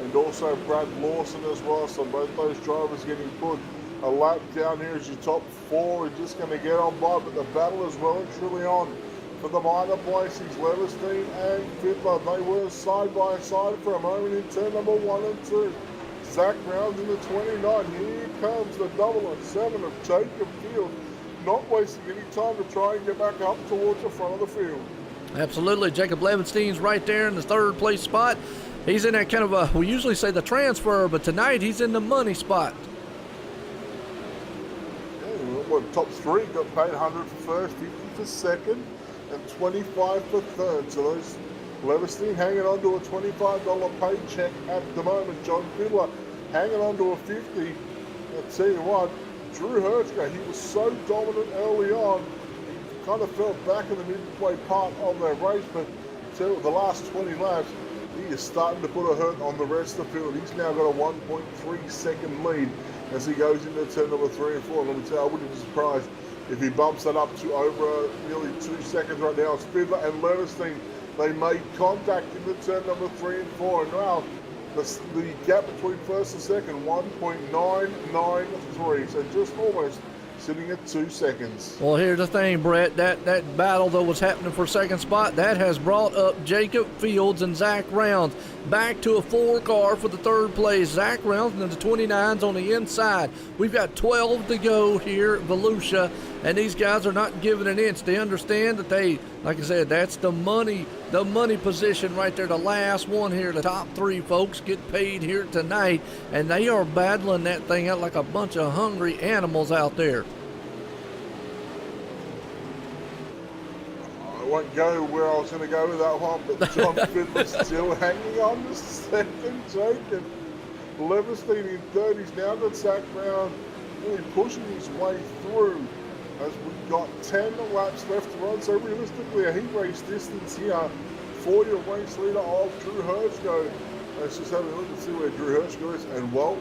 and also Brad Lawson as well. So both those drivers getting put a lap down here as your top four are just going to get on by, but the battle is well and truly on for the minor places. Leverstein and Fiddler, they were side by side for a moment in turn number 1 and 2. Zach Rounds in the 29. Here comes the double on 7 of Jacob Field, not wasting any time to try and get back up towards the front of the field. Absolutely. Jacob Levenstein's right there in the third place spot. He's in that kind of a, we usually say the transfer, but tonight he's in the money spot. Well, top 3 got paid 100 for first, 50 for second, and 25 for third. So those Leverstein hanging on to a $25 paycheck at the moment. John Fiddler hanging on to a 50. I'll tell you what, Drew Hertzko, he was so dominant early on. He kind of fell back in the midway part of their race, but the last 20 laps, he is starting to put a hurt on the rest of the field. He's now got a 1.3 second lead as he goes into turn number 3 and 4. Let me tell you, I wouldn't be surprised if he bumps that up to over nearly 2 seconds right now. Fiddler and Leverstein, they made contact into turn number 3 and 4. And now the gap between first and second, 1.993. So just almost sitting at 2 seconds. Well, here's the thing, Brett. That battle that was happening for second spot, that has brought up Jacob Fields and Zach Rounds back to a 4-car for the third place. Zach Rounds and the 29s on the inside. We've got 12 to go here at Volusia, and these guys are not giving an inch. They understand that they, like I said, that's the money position right there. The last one here, the top 3 folks get paid here tonight, and they are battling that thing out like a bunch of hungry animals out there. I won't go where I was going to go with that one, but John Fiddler's still hanging on to second. Jacob Leverstein in third. He's now got Zach Brown really pushing his way through as we've got 10 laps left to run. So realistically, a heat race distance here for your race leader of Drew Hertzko. Let's just have a look and see where Drew Hertzko is. And well,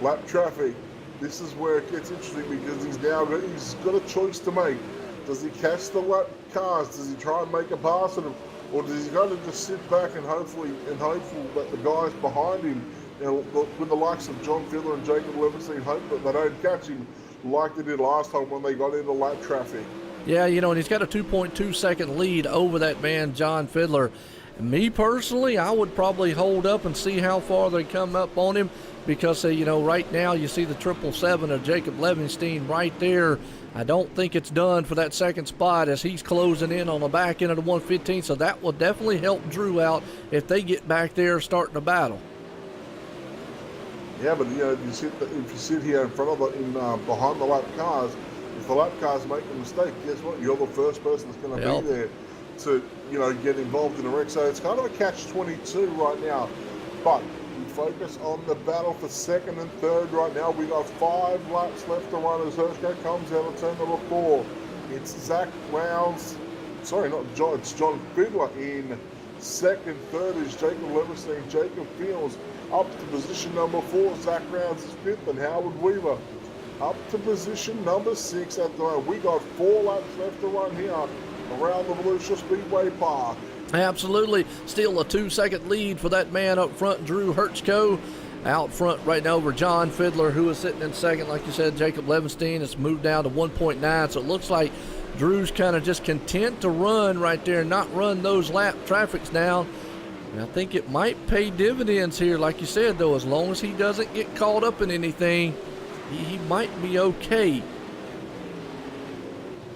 lap traffic. This is where it gets interesting because he's got a choice to make. Does he catch the lap cars? Does he try and make a pass at them? Or does he kind of just sit back and hopeful that the guys behind him, you know, with the likes of John Fiddler and Jacob Leverstein, hope that they don't catch him like they did last time when they got into lap traffic? Yeah, you know, and he's got a 2.2 second lead over that man, John Fiddler. Me personally, I would probably hold up and see how far they come up on him because, you know, right now you see the 777 of Jacob Levenstein right there. I don't think it's done for that second spot as he's closing in on the back end of the 115, so that will definitely help Drew out if they get back there starting a battle. Yeah, but you know, if you sit here in front of behind the lap cars, if the lap cars make a mistake, guess what? You're the first person that's going to be there to, you know, get involved in a wreck. So it's kind of a catch-22 right now. But we focus on the battle for second and third right now. We got 5 laps left to run as Hertzko comes out of turn number 4. It's Zach Rounds. Sorry, not John. It's John Fiddler in second. Third is Jacob Leverstein. Jacob Fields up to position number 4. Zach Rounds is 5th, and Howard Weaver up to position number 6 at the moment. We got 4 laps left to run here around the Voluisa Speedway Park. Absolutely. Still a 2-second lead for that man up front, Drew Hertzko. Out front right now over John Fiddler, who is sitting in second. Like you said, Jacob Levenstein has moved down to 1.9, so it looks like Drew's kind of just content to run right there and not run those lap traffics down. And I think it might pay dividends here, like you said, though, as long as he doesn't get caught up in anything, he might be okay.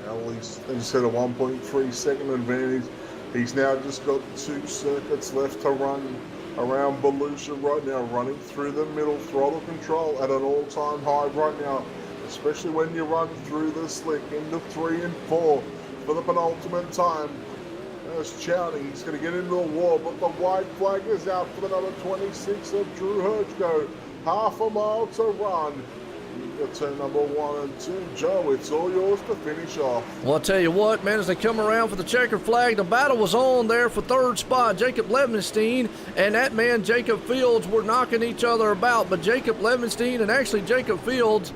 Well, he's had a 1.3 second advantage. He's now just got 2 circuits left to run around Volusia right now, running through the middle, throttle control at an all-time high right now, especially when you run through the slick into 3 and 4 for the penultimate time. There's Chowning, he's going to get into the wall, but the white flag is out for the number 26 of Drew Hertzko. Half a mile to run. your turn number 1 and 2. Joe, it's all yours to finish off. Well, I'll tell you what, man, as they come around for the checkered flag, the battle was on there for third spot. Jacob Levenstein and that man Jacob Fields were knocking each other about, but Jacob Levenstein and actually Jacob Fields,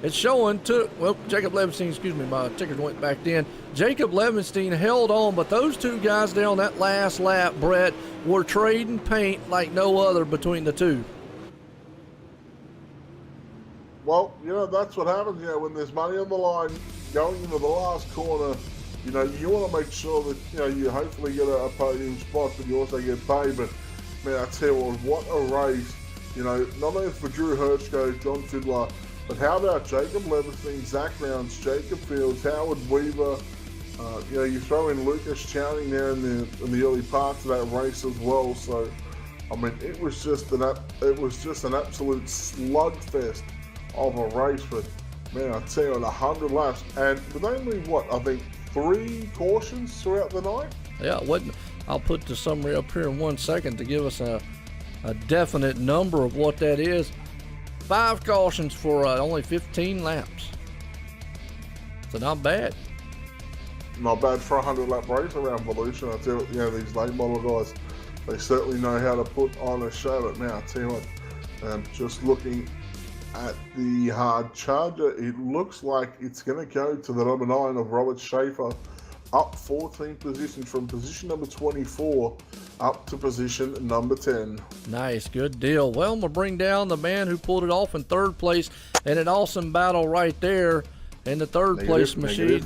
it's showing Jacob Levenstein, excuse me, my checkers went back then. Jacob Levenstein held on, but those two guys down that last lap, Brett, were trading paint like no other between the two. Well, you know, that's what happens, you know, when there's money on the line going into the last corner. You know, you want to make sure that, you know, you hopefully get a podium spot, but you also get paid. But, man, I tell you what a race. You know, not only for Drew Hirschko, John Fiddler, but how about Jacob Levenstein, Zach Rounds, Jacob Fields, Howard Weaver. You know, you throw in Lucas Chowning there in the early parts of that race as well. So, I mean, it was just an absolute slugfest of a race. But, man, I tell you, 100 laps, and with only, what, I think 3 cautions throughout the night? Yeah, I'll put the summary up here in 1 second to give us a definite number of what that is. 5 cautions for only 15 laps. So not bad. Not bad for a 100-lap race around Volusia. I tell you, you know, these late model guys, they certainly know how to put on a show. But now, I tell you what, just looking at the hard charger, it looks like it's going to go to the number 9 of Robert Schaefer, up 14 positions from position number 24 up to position number 10. Nice, good deal. Well, we'll bring down the man who pulled it off in third place, and an awesome battle right there in the third place machine.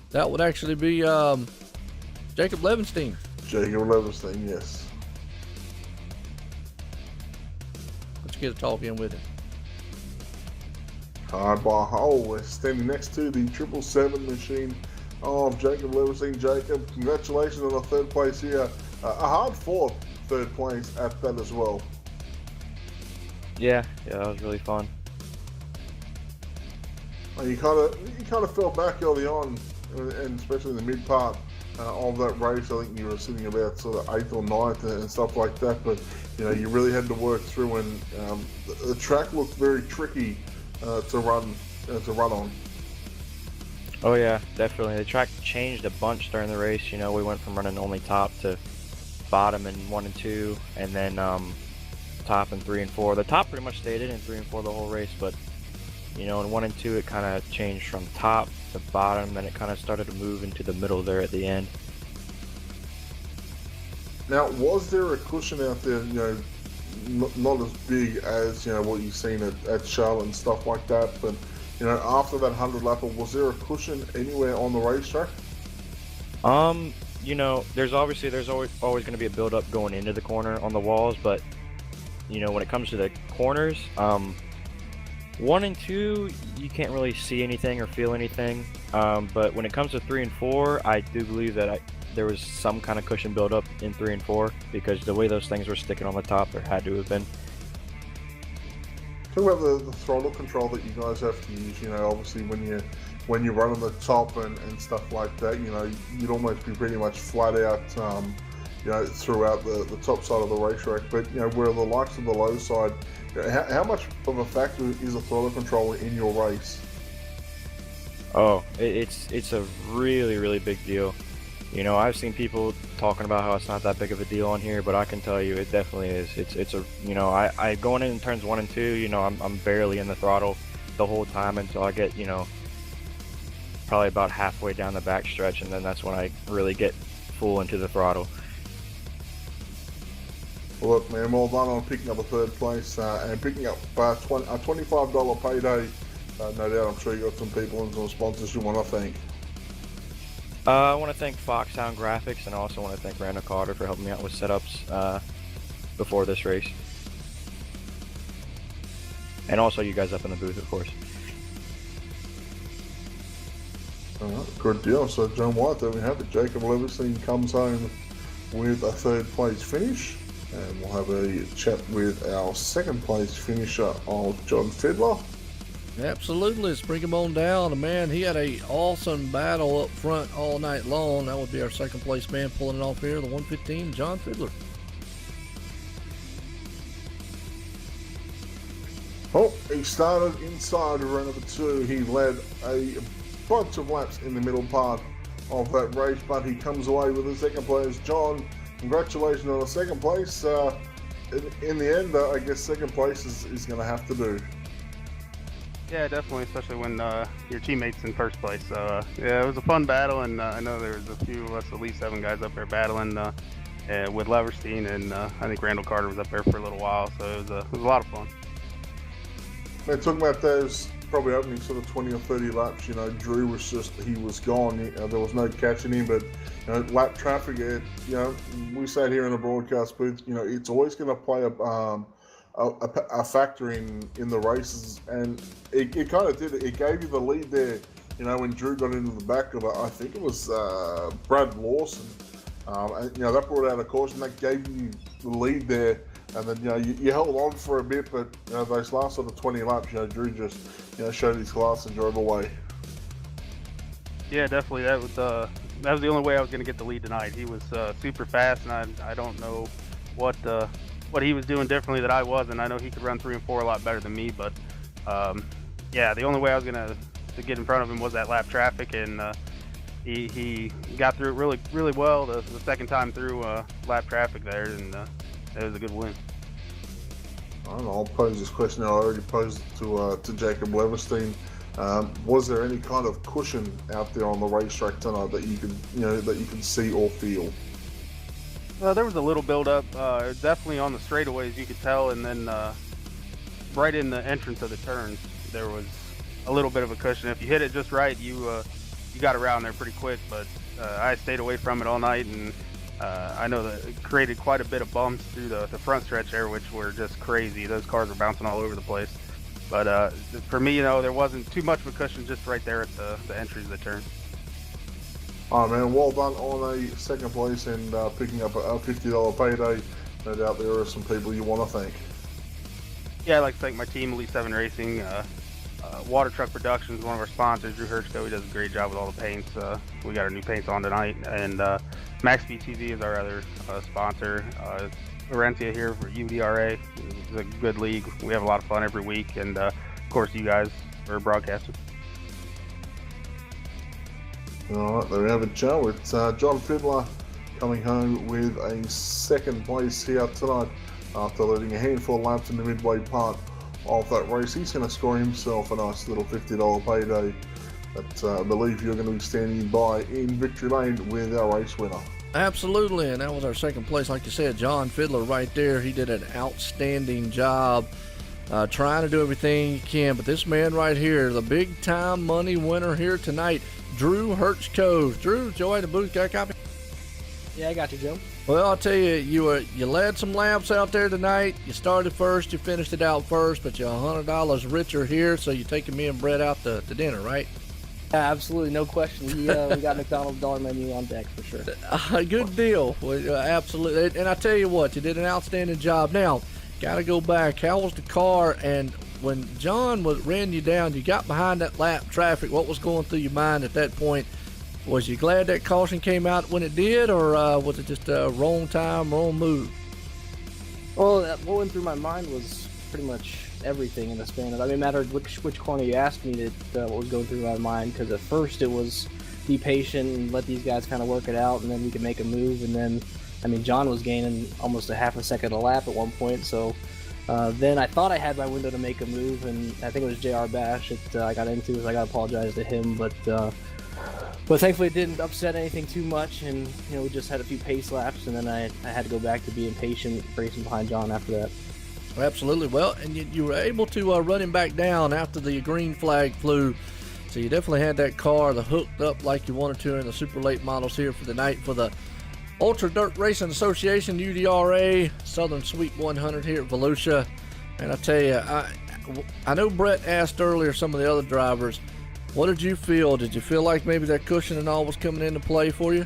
That would actually be Jacob Levenstein. Jacob Levenstein, yes. Let's get a talk in with him. Hard by hole. We're standing next to the 777 machine of Jacob Levenstein. Jacob, congratulations on the third place here. A hard fought third place at that as well. Yeah, that was really fun. You kind of fell back early on, and especially in the mid part of that race. I think you were sitting about sort of 8th or 9th and stuff like that. But you know, you really had to work through, and the track looked very tricky to run on. Oh yeah, definitely. The track changed a bunch during the race. You know, we went from running only top to bottom in 1 and 2, and then top in 3 and 4. The top pretty much stayed in 3 and 4 the whole race, but you know, in 1 and 2 it kind of changed from top to bottom, then it kind of started to move into the middle there at the end. Now, was there a cushion out there, you know, not as big as, you know, what you've seen at Charlotte and stuff like that, but you know, after that 100 lapper, was there a cushion anywhere on the racetrack? You know, there's always going to be a build up going into the corner on the walls, but you know, when it comes to the corners, 1 and 2 you can't really see anything or feel anything, but when it comes to 3 and 4, I do believe that there was some kind of cushion build up in 3 and 4, because the way those things were sticking on the top, there had to have been. Talk about the throttle control that you guys have to use. You know, obviously when you run on the top and stuff like that, you know, you'd almost be pretty much flat out, you know, throughout the top side of the racetrack. But you know, where the likes of the low side, you know, how much of a factor is the throttle control in your race? Oh, it's a really, really big deal. You know, I've seen people talking about how it's not that big of a deal on here, but I can tell you it definitely is. It's a, you know, I going in turns 1 and 2, you know, I'm barely in the throttle the whole time until I get, you know, probably about halfway down the back stretch, and then that's when I really get full into the throttle. Well, look, man, well done on picking up a third place and picking up a $25 payday. No doubt, I'm sure you got some people and some sponsors you want to thank. I want to thank Foxhound Graphics, and I also want to thank Randall Carter for helping me out with setups before this race. And also you guys up in the booth, of course. Alright, good deal. So, John White, there we have it. Jacob Levenstein comes home with a third place finish. And we'll have a chat with our second place finisher of John Fiddler. Absolutely, let's bring him on down. Man, he had a awesome battle up front all night long. That would be our second place man pulling it off here, the 115, John Fiddler. Oh, He started inside of round number 2. He led a bunch of laps in the middle part of that race, but he comes away with the second place. John, congratulations on the second place. In the end, I guess second place is going to have to do. Yeah, definitely, especially when your teammate's in first place. So, yeah, it was a fun battle, and I know there was a few of us, at least 7 guys up there battling with Leverstein, and I think Randall Carter was up there for a little while, so it was a lot of fun. Man, talking about those probably opening sort of 20 or 30 laps, you know, Drew was just, he was gone. There was no catching him, but, you know, lap traffic, you know, we sat here in the broadcast booth, you know, it's always going to play a factor in the races, and it kind of did. It gave you the lead there, you know, when Drew got into the back of it. I think it was Brad Lawson, and, you know, that brought out a caution. That gave you the lead there. And then, you know, you held on for a bit, but, you know, those last sort of 20 laps, you know, Drew just, you know, showed his class and drove away. Yeah, definitely. That was the only way I was going to get the lead tonight. He was super fast, and I don't know what he was doing differently that I wasn't. I know he could run 3 and 4 a lot better than me, but yeah, the only way I was going to get in front of him was that lap traffic, and he got through it really, really well the second time through lap traffic there, and it was a good win. I don't know, I'll pose this question I already posed to Jacob Leverstein. Was there any kind of cushion out there on the racetrack tonight that you could see or feel? Well, there was a little build-up, definitely on the straightaways you could tell, and then right in the entrance of the turns there was a little bit of a cushion. If you hit it just right, you got around there pretty quick, but I stayed away from it all night, and I know that it created quite a bit of bumps through the front stretch there, which were just crazy. Those cars were bouncing all over the place. But for me, you know, there wasn't too much of a cushion just right there at the entries of the turn. All right, man, well done on a second place and picking up a $50 payday. No doubt there are some people you want to thank. Yeah, I'd like to thank my team, Elite 7 Racing, Water Truck Productions, one of our sponsors, Drew Hertzko. He does a great job with all the paints. We got our new paints on tonight, and Max TV is our other sponsor. Laurencia here for UDRA. It's a good league. We have a lot of fun every week, and of course you guys for broadcasting. All right, there we have it, Joe. It's John Fiddler coming home with a second place here tonight after leading a handful of laps in the midway part of that race. He's going to score himself a nice little $50 payday that I believe you're going to be standing by in victory lane with our race winner. Absolutely, and that was our second place. Like you said, John Fiddler right there. He did an outstanding job trying to do everything he can. But this man right here, the big-time money winner here tonight, Drew Hertzko. Drew, Joey in the booth, got a copy? Yeah, I got you, Joe. Well, I'll tell you, you led some laps out there tonight. You started first, you finished it out first, but you're $100 richer here, so you're taking me and Brett out to dinner, right? Yeah, absolutely, no question. We got McDonald's dollar menu on deck for sure. Good deal. Well, absolutely. And I tell you what, you did an outstanding job. Now, got to go back. How was the car? And when John ran you down, you got behind that lap traffic. What was going through your mind at that point? Was you glad that caution came out when it did, or was it just a wrong time, wrong move? Well, what went through my mind was pretty much everything in the span of, I mean, it mattered which corner you asked me what was going through my mind, because at first it was be patient and let these guys kind of work it out, and then we could make a move. And then, I mean, John was gaining almost a half a second a lap at one point, so then I thought I had my window to make a move, and I think it was JR Bash that I got into, so I got to apologize to him, but thankfully it didn't upset anything too much, and you know, we just had a few pace laps, and then I had to go back to being patient, racing behind John after that. Absolutely. Well, and you were able to run him back down after the green flag flew, so you definitely had that car hooked up like you wanted to in the super late models here for the night for the Ultra Dirt Racing Association UDRA Southern Sweep 100 here at Volusia. And I tell you, I know Brett asked earlier some of the other drivers, what did you feel? Did you feel like maybe that cushion and all was coming into play for you?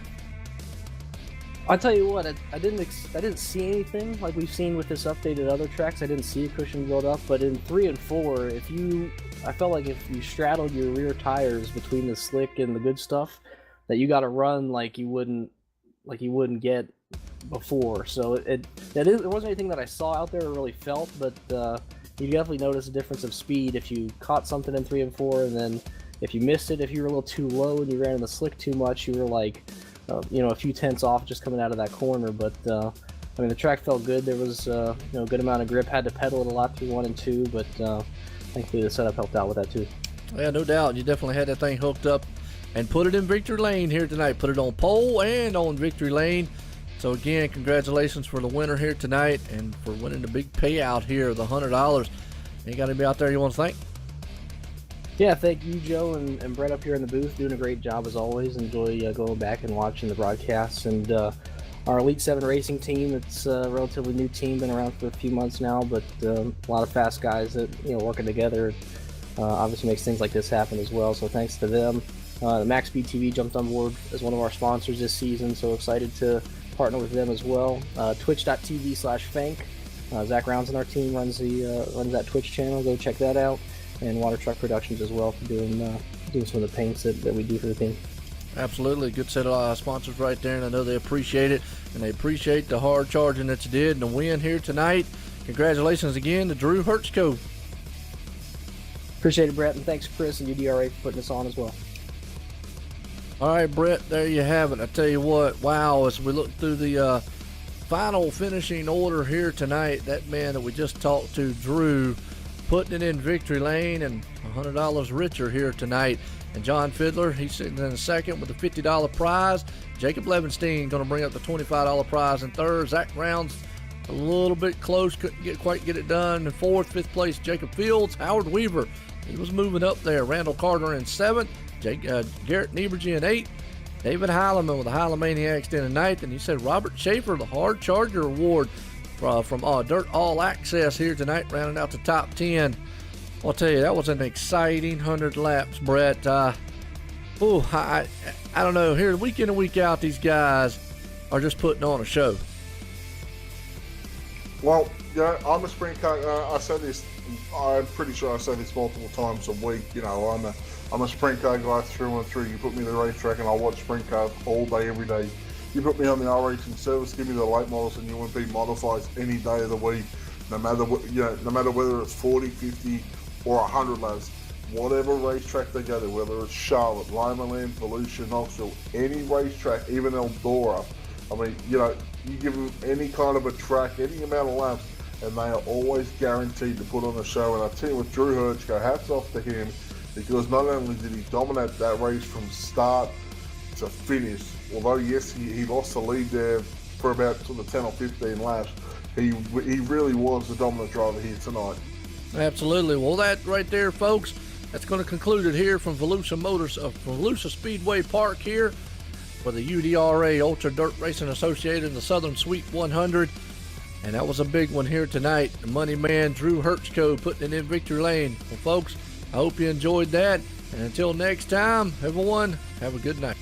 I'll tell you what, I didn't see anything like we've seen with this update at other tracks. I didn't see a cushion build up, but in 3 and 4, I felt like if you straddled your rear tires between the slick and the good stuff, that you got to run like you wouldn't get before. So it wasn't anything that I saw out there or really felt, but you definitely notice a difference of speed if you caught something in 3 and 4, and then if you missed it, if you were a little too low and you ran in the slick too much, you were like, a few tenths off just coming out of that corner. But I mean, the track felt good. There was a good amount of grip. Had to pedal it a lot through 1 and 2, but thankfully the setup helped out with that too. Yeah, no doubt. You definitely had that thing hooked up and put it in victory lane here tonight. Put it on pole and on victory lane. So again, congratulations for the winner here tonight and for winning the big payout here, the $100. You got anybody out there you want to thank? Yeah, thank you, Joe, and Brett up here in the booth, doing a great job as always. Enjoy going back and watching the broadcasts. And our Elite 7 racing team, it's a relatively new team, been around for a few months now, but a lot of fast guys that, working together obviously makes things like this happen as well. So thanks to them. The Max Speed TV jumped on board as one of our sponsors this season, so excited to partner with them as well. Twitch.tv/Fank. Zach Rounds on our team runs that Twitch channel. Go check that out. And Water Truck Productions as well for doing some of the paints that we do for the team. Absolutely. Good set of sponsors right there, and I know they appreciate it, and they appreciate the hard charging that you did and the win here tonight. Congratulations again to Drew Hertzko. Appreciate it, Brett, and thanks, Chris and UDRA for putting us on as well. All right, Brett, there you have it. I tell you what, wow, as we look through the final finishing order here tonight, that man that we just talked to, Drew, putting it in victory lane and $100 richer here tonight. And John Fiddler, he's sitting in second with a $50 prize. Jacob Levenstein going to bring up the $25 prize in third. Zach Rounds a little bit close, couldn't quite get it done in fourth. Fifth place, Jacob Fields. Howard Weaver, he was moving up there. Randall Carter in seventh. Garrett Nieberge in eighth. David Heileman with the Heilemaniacs in ninth. And he said Robert Schaefer, the Hard Charger Award from Dirt All Access here tonight, rounding out the top 10. I'll tell you, that was an exciting 100 laps, Brett. I don't know. Here, week in and week out, these guys are just putting on a show. Well, I'm a sprint car. I say this. I'm pretty sure I say this multiple times a week. I'm a sprint car guy through and through. You put me in the racetrack, and I watch sprint cars all day, every day. You put me on the iracing service, give me the late models and UMP modifies any day of the week, no matter whether it's 40, 50, or 100 laps, whatever racetrack they go to, whether it's Charlotte, Lomaland, Volusia, Knoxville, any racetrack, even Eldora. I mean, you give them any kind of a track, any amount of laps, and they are always guaranteed to put on a show. And I tell you, with Drew Hertzko, hats off to him, because not only did he dominate that race from start to finish, although yes, he lost the lead there for about sort of 10 or 15 laps, he really was the dominant driver here tonight. Absolutely. Well, that right there, folks, that's going to conclude it here from Voluisa Speedway Park here for the UDRA Ultra Dirt Racing Associated and the Southern Sweep 100. And that was a big one here tonight. The money man, Drew Hertzko, putting it in victory lane. Well, folks, I hope you enjoyed that. And until next time, everyone, have a good night.